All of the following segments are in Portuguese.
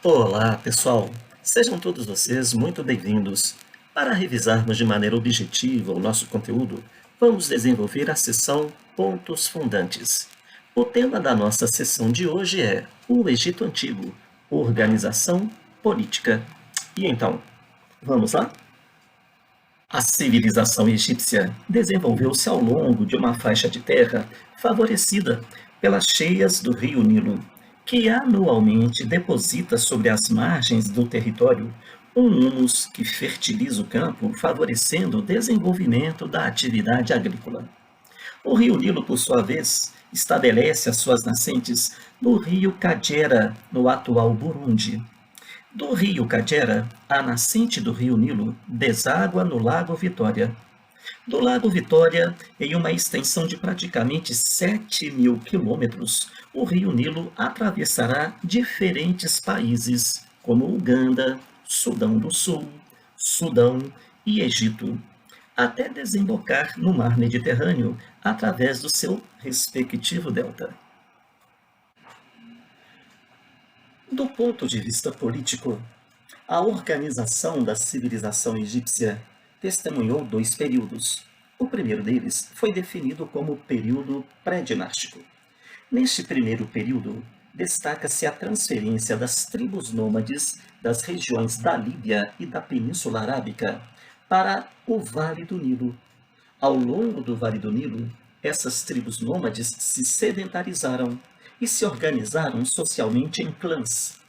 Olá, pessoal! Sejam todos vocês muito bem-vindos. Para revisarmos de maneira objetiva o nosso conteúdo, vamos desenvolver a seção Pontos Fundantes. O tema da nossa sessão de hoje é o Egito Antigo, organização política. E então, vamos lá? A civilização egípcia desenvolveu-se ao longo de uma faixa de terra favorecida pelas cheias do rio Nilo, que anualmente deposita sobre as margens do território um humus que fertiliza o campo, favorecendo o desenvolvimento da atividade agrícola. O rio Nilo, por sua vez, estabelece as suas nascentes no rio Kagera, no atual Burundi. Do rio Kagera, a nascente do rio Nilo deságua no Lago Vitória. Do Lago Vitória, em uma extensão de praticamente 7.000 quilômetros, o rio Nilo atravessará diferentes países, como Uganda, Sudão do Sul, Sudão e Egito, até desembocar no mar Mediterrâneo através do seu respectivo delta. Do ponto de vista político, a organização da civilização egípcia testemunhou dois períodos. O primeiro deles foi definido como período pré-dinástico. Neste primeiro período, destaca-se a transferência das tribos nômades das regiões da Líbia e da Península Arábica para o Vale do Nilo. Ao longo do Vale do Nilo, essas tribos nômades se sedentarizaram e se organizaram socialmente em clãs.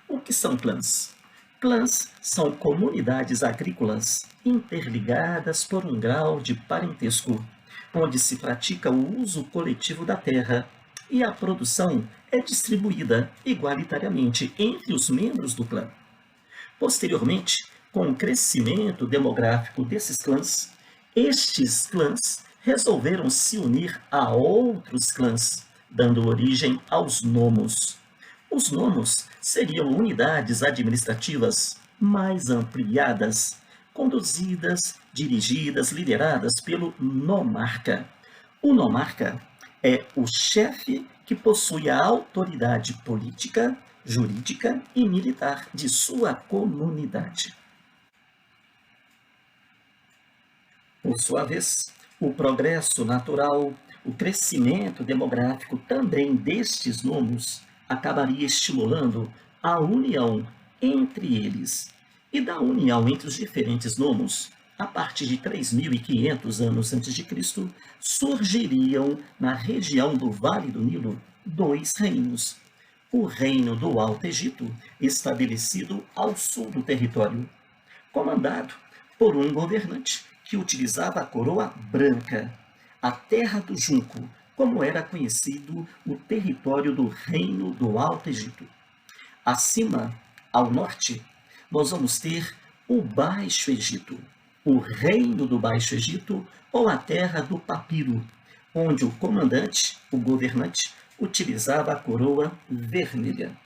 O que são clãs? Clãs são comunidades agrícolas interligadas por um grau de parentesco, onde se pratica o uso coletivo da terra e a produção é distribuída igualitariamente entre os membros do clã. Posteriormente, com o crescimento demográfico desses clãs, estes clãs resolveram se unir a outros clãs, dando origem aos nomos. Os nomos seriam unidades administrativas mais ampliadas, conduzidas, dirigidas, lideradas pelo nomarca. O nomarca é o chefe que possui a autoridade política, jurídica e militar de sua comunidade. Por sua vez, o progresso natural, o crescimento demográfico também destes nomos acabaria estimulando a união entre eles. E da união entre os diferentes nomos, a partir de 3.500 anos antes de Cristo, surgiriam na região do Vale do Nilo dois reinos. O reino do Alto Egito, estabelecido ao sul do território, comandado por um governante que utilizava a coroa branca, a terra do junco, como era conhecido o território do Reino do Alto Egito. Acima, ao norte, nós vamos ter o Baixo Egito, o Reino do Baixo Egito ou a terra do papiro, onde o comandante, o governante, utilizava a coroa vermelha.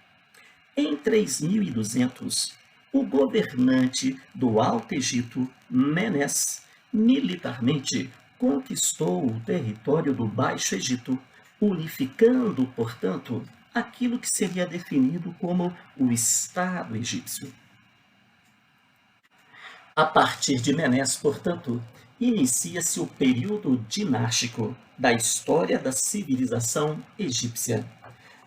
Em 3200, o governante do Alto Egito, Menes, militarmente conquistou o território do Baixo Egito, unificando, portanto, aquilo que seria definido como o Estado egípcio. A partir de Menes, portanto, inicia-se o período dinástico da história da civilização egípcia.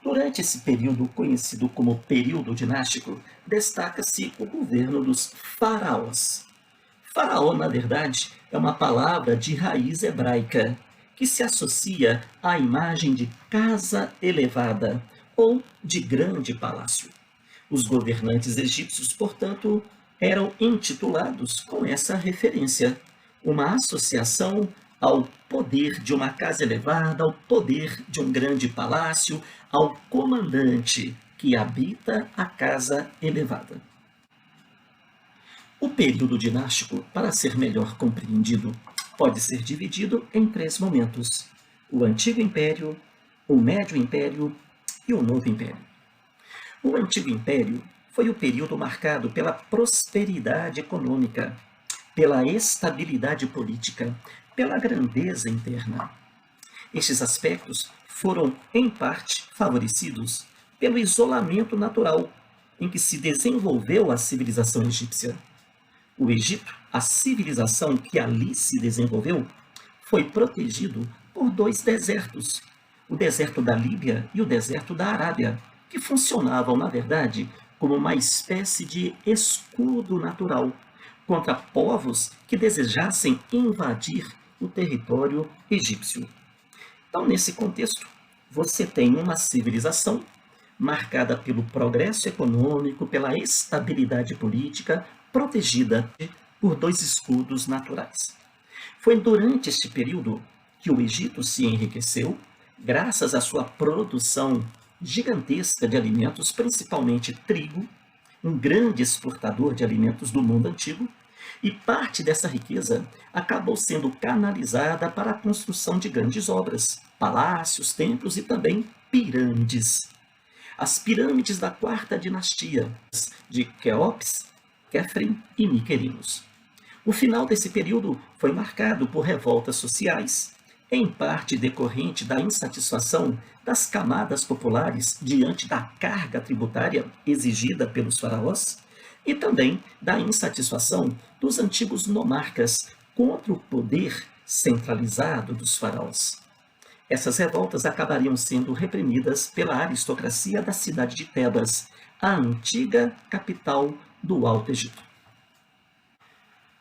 Durante esse período, conhecido como período dinástico, destaca-se o governo dos faraós. Faraó, na verdade, é uma palavra de raiz hebraica, que se associa à imagem de casa elevada ou de grande palácio. Os governantes egípcios, portanto, eram intitulados com essa referência, uma associação ao poder de uma casa elevada, ao poder de um grande palácio, ao comandante que habita a casa elevada. O período dinástico, para ser melhor compreendido, pode ser dividido em três momentos: o Antigo Império, o Médio Império e o Novo Império. O Antigo Império foi o período marcado pela prosperidade econômica, pela estabilidade política, pela grandeza interna. Estes aspectos foram, em parte, favorecidos pelo isolamento natural em que se desenvolveu a civilização egípcia. O Egito, a civilização que ali se desenvolveu, foi protegido por dois desertos, o deserto da Líbia e o deserto da Arábia, que funcionavam, na verdade, como uma espécie de escudo natural contra povos que desejassem invadir o território egípcio. Então, nesse contexto, você tem uma civilização marcada pelo progresso econômico, pela estabilidade política, protegida por dois escudos naturais. Foi durante este período que o Egito se enriqueceu, graças à sua produção gigantesca de alimentos, principalmente trigo, um grande exportador de alimentos do mundo antigo, e parte dessa riqueza acabou sendo canalizada para a construção de grandes obras, palácios, templos e também pirâmides. As pirâmides da quarta dinastia, de Quéops, Quéfren e Miquerinos. O final desse período foi marcado por revoltas sociais, em parte decorrente da insatisfação das camadas populares diante da carga tributária exigida pelos faraós e também da insatisfação dos antigos nomarcas contra o poder centralizado dos faraós. Essas revoltas acabariam sendo reprimidas pela aristocracia da cidade de Tebas, a antiga capital do Alto Egito.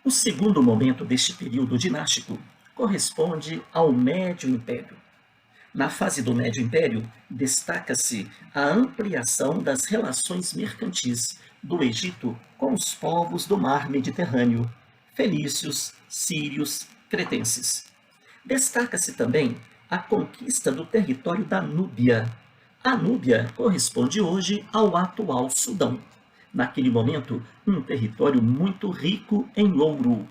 O segundo momento deste período dinástico corresponde ao Médio Império. Na fase do Médio Império, destaca-se a ampliação das relações mercantis do Egito com os povos do mar Mediterrâneo, fenícios, sírios, cretenses. Destaca-se também a conquista do território da Núbia. A Núbia corresponde hoje ao atual Sudão. Naquele momento, um território muito rico em ouro.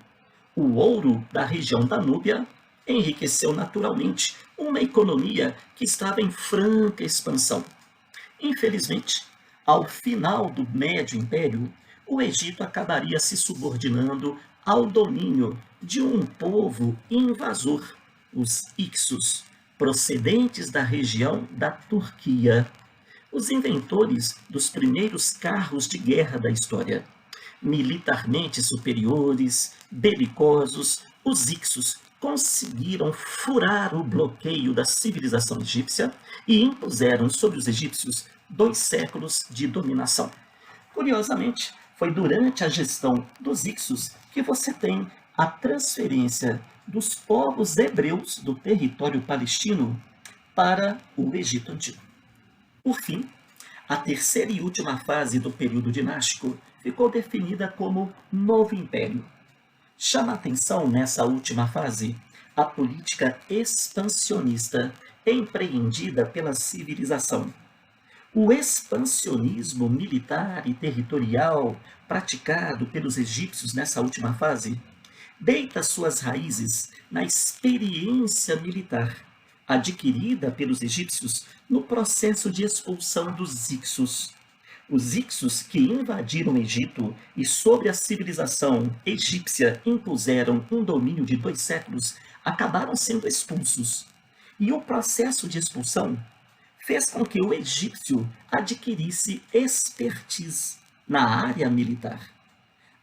O ouro da região da Núbia enriqueceu naturalmente uma economia que estava em franca expansão. Infelizmente, ao final do Médio Império, o Egito acabaria se subordinando ao domínio de um povo invasor, os Hicsos, procedentes da região da Turquia, os inventores dos primeiros carros de guerra da história. Militarmente superiores, belicosos, os Hicsos conseguiram furar o bloqueio da civilização egípcia e impuseram sobre os egípcios 2 séculos de dominação. Curiosamente, foi durante a gestão dos Hicsos que você tem a transferência dos povos hebreus do território palestino para o Egito Antigo. Por fim, a terceira e última fase do período dinástico ficou definida como Novo Império. Chama a atenção nessa última fase a política expansionista empreendida pela civilização. O expansionismo militar e territorial praticado pelos egípcios nessa última fase deita suas raízes na experiência militar adquirida pelos egípcios no processo de expulsão dos Hicsos. Os Hicsos que invadiram o Egito e sobre a civilização egípcia impuseram um domínio de 2 séculos, acabaram sendo expulsos. E o processo de expulsão fez com que o egípcio adquirisse expertise na área militar.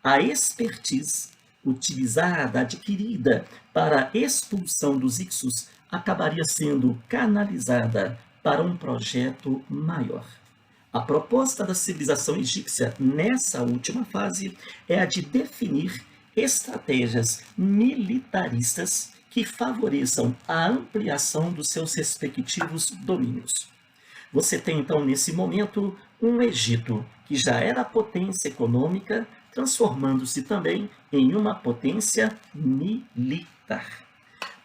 A expertise utilizada, adquirida para a expulsão dos Hicsos, acabaria sendo canalizada para um projeto maior. A proposta da civilização egípcia nessa última fase é a de definir estratégias militaristas que favoreçam a ampliação dos seus respectivos domínios. Você tem então nesse momento um Egito que já era potência econômica, transformando-se também em uma potência militar.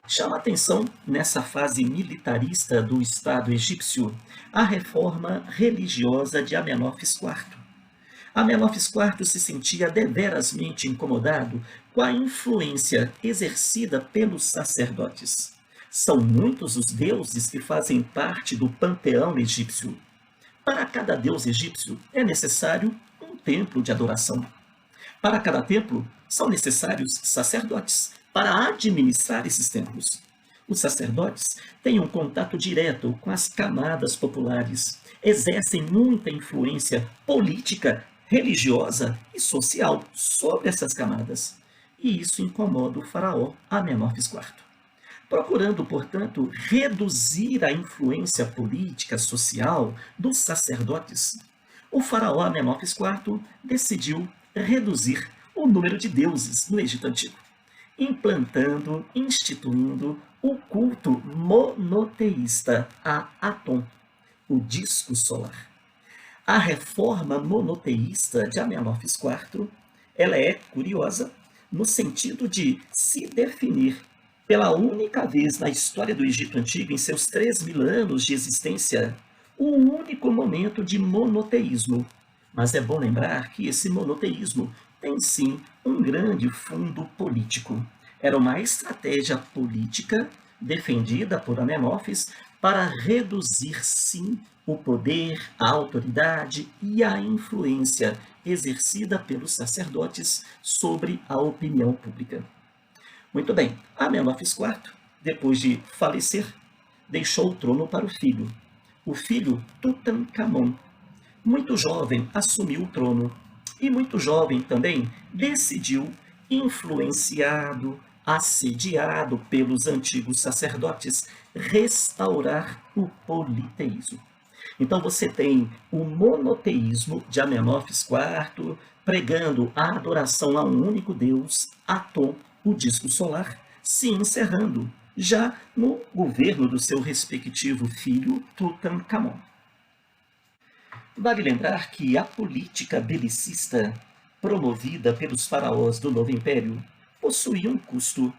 Chama a atenção, nessa fase militarista do Estado egípcio, a reforma religiosa de Amenófis IV. Amenófis IV se sentia deverasmente incomodado com a influência exercida pelos sacerdotes. São muitos os deuses que fazem parte do panteão egípcio. Para cada deus egípcio é necessário um templo de adoração. Para cada templo são necessários sacerdotes para administrar esses templos. Os sacerdotes têm um contato direto com as camadas populares, exercem muita influência política, religiosa e social sobre essas camadas. E isso incomoda o faraó Amenófis IV. Procurando, portanto, reduzir a influência política social dos sacerdotes, o faraó Amenófis IV decidiu reduzir o número de deuses no Egito Antigo, instituindo o culto monoteísta a Atom, o disco solar. A reforma monoteísta de Amenófis IV, ela é curiosa no sentido de se definir pela única vez na história do Egito Antigo, em seus 3.000 anos de existência, um único momento de monoteísmo. Mas é bom lembrar que esse monoteísmo tem sim um grande fundo político. Era uma estratégia política defendida por Amenófis para reduzir, sim, o poder, a autoridade e a influência exercida pelos sacerdotes sobre a opinião pública. Muito bem, Amenófis IV, depois de falecer, deixou o trono para o filho. O filho Tutancâmon, muito jovem, assumiu o trono. E muito jovem também decidiu, influenciado, assediado pelos antigos sacerdotes, restaurar o politeísmo. Então você tem o monoteísmo de Amenófis IV, pregando a adoração a um único Deus, Atom, o disco solar, se encerrando já no governo do seu respectivo filho Tutancâmon. Vale lembrar que a política belicista promovida pelos faraós do Novo Império possuía um custo.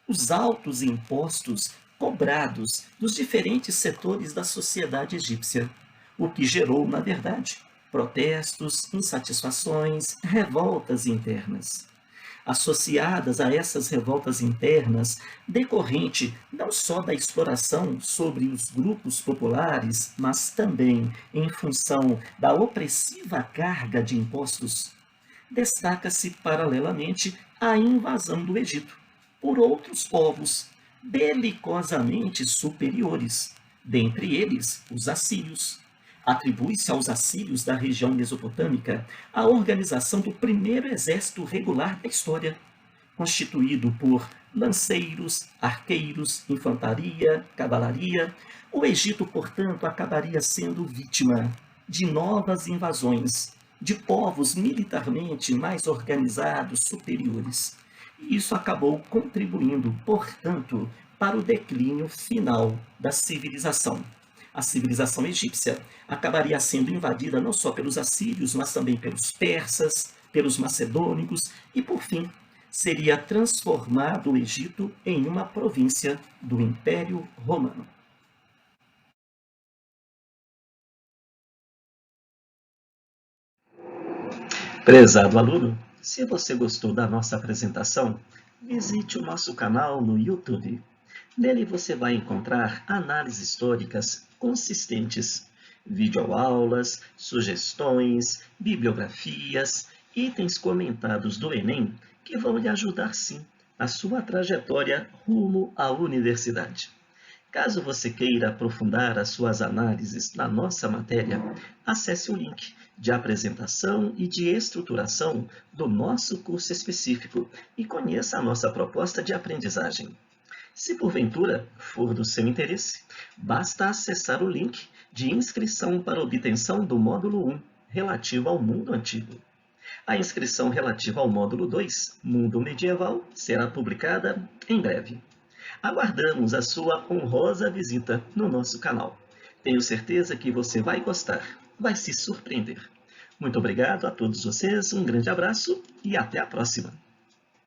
Os altos impostos cobrados dos diferentes setores da sociedade egípcia, o que gerou, na verdade, protestos, insatisfações, revoltas internas. Associadas a essas revoltas internas, decorrente não só da exploração sobre os grupos populares, mas também em função da opressiva carga de impostos, destaca-se paralelamente a invasão do Egito por outros povos belicosamente superiores, dentre eles os assírios. Atribui-se aos assírios da região mesopotâmica a organização do primeiro exército regular da história, constituído por lanceiros, arqueiros, infantaria, cavalaria. O Egito, portanto, acabaria sendo vítima de novas invasões de povos militarmente mais organizados, superiores. E isso acabou contribuindo, portanto, para o declínio final da civilização. A civilização egípcia acabaria sendo invadida não só pelos assírios, mas também pelos persas, pelos macedônicos e, por fim, seria transformado o Egito em uma província do Império Romano. Prezado aluno, se você gostou da nossa apresentação, visite o nosso canal no YouTube. Nele você vai encontrar análises históricas consistentes, videoaulas, sugestões, bibliografias, itens comentados do Enem que vão lhe ajudar sim na sua trajetória rumo à universidade. Caso você queira aprofundar as suas análises na nossa matéria, acesse o link de apresentação e de estruturação do nosso curso específico e conheça a nossa proposta de aprendizagem. Se porventura for do seu interesse, basta acessar o link de inscrição para obtenção do módulo 1, relativo ao mundo antigo. A inscrição relativa ao módulo 2, Mundo Medieval, será publicada em breve. Aguardamos a sua honrosa visita no nosso canal. Tenho certeza que você vai gostar, vai se surpreender. Muito obrigado a todos vocês, um grande abraço e até a próxima!